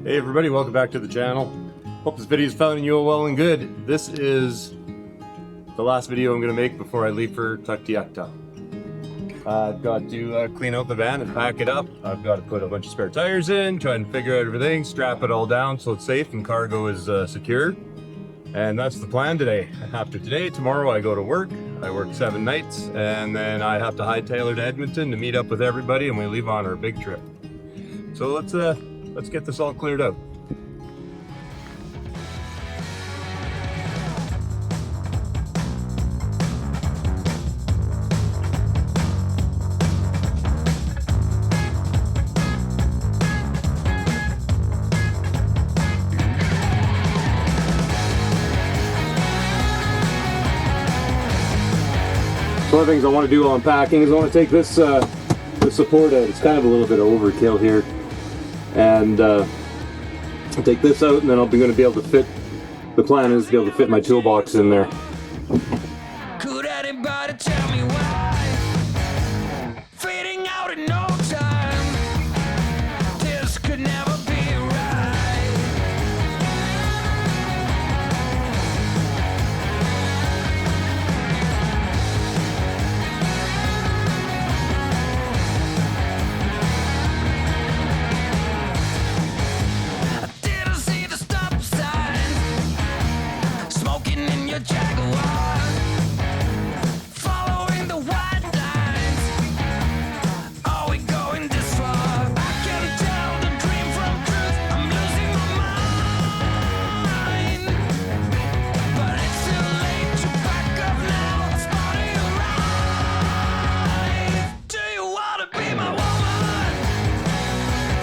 Hey everybody, welcome back to the channel. Hope this video is finding you all well and good. This is the last video I'm going to make before I leave for Tuktoyaktuk. I've got to clean out the van and pack it up. I've got to put a bunch of spare tires in, try and figure out everything, strap it all down so it's safe and cargo is secure. And that's the plan today. After today, tomorrow I go to work. I work 7 nights and then I have to hightail to Edmonton to meet up with everybody and we leave on our big trip. So let's get this all cleared out. One of the things I want to do while I'm packing is I want to take this support out. It's kind of a little bit of overkill here. And I'll take this out and then I'll be going to be able to fit, the plan is to be able to fit my toolbox in there. Could anybody tell me why? Fading out in no time. This could never be right. I didn't see the stop sign. Smoking in your Jaguar. Following the white lines. Are we going this far? I can't tell the dream from truth. I'm losing my mind. But it's too late to back up now. It's part of your life. Do you wanna be my woman?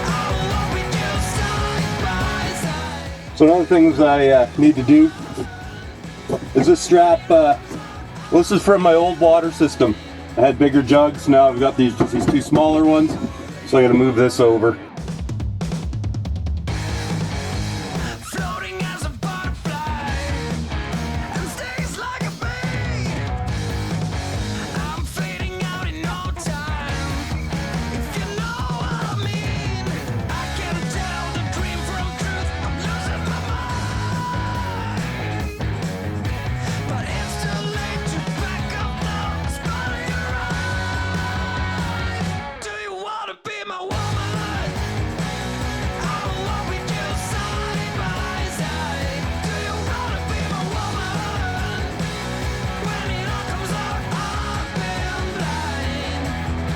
I will walk with you side by side. So one of the things I need to do is this strap. Well, this is from my old water system. I had bigger jugs, now I've got these 2 smaller ones, so I gotta move this over. Floating as a butterfly and stings like a bee. I'm fading out in no time. If you know what I mean, I can't tell the dream from truth. I'm losing my mind. But it's too late to back up now. It's part of your life. Do you wanna be my woman? I will walk with you side by side. Do you wanna be my woman? When it all comes out, I've been blind.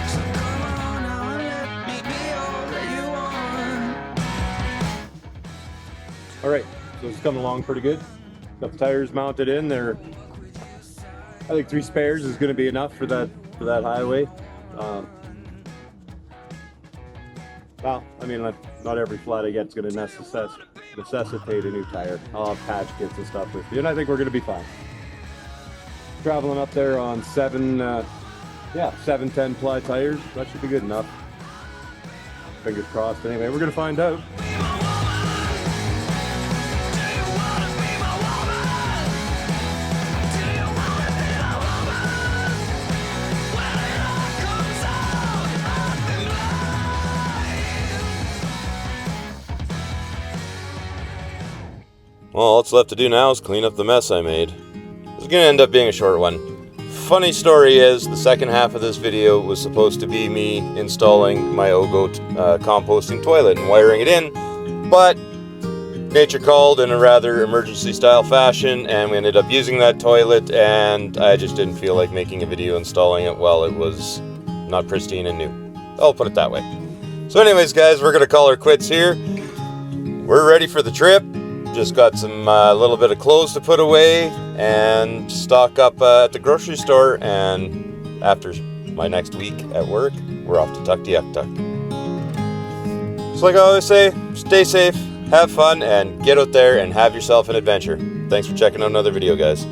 So come on now and let me be all that you want. Alright, so it's coming along pretty good. Got the tires mounted in. They're, I think 3 spares is going to be enough for that highway. Well, I mean, not every flat I get is going to necessitate a new tire. I'll have patch kits and stuff with you, and I think we're going to be fine. Traveling up there on 710 ply tires, that should be good enough. Fingers crossed. Anyway, we're going to find out. Well, all that's left to do now is clean up the mess I made. It's going to end up being a short one. Funny story is, the second half of this video was supposed to be me installing my Ogo composting toilet and wiring it in, but nature called in a rather emergency style fashion and we ended up using that toilet, and I just didn't feel like making a video installing it while it was not pristine and new. I'll put it that way. So anyways guys, we're going to call her quits here. We're ready for the trip. Just got some little bit of clothes to put away and stock up at the grocery store, and after my next week at work, we're off to Tuktoyaktuk. So like I always say, stay safe, have fun, and get out there and have yourself an adventure. Thanks for checking out another video, guys.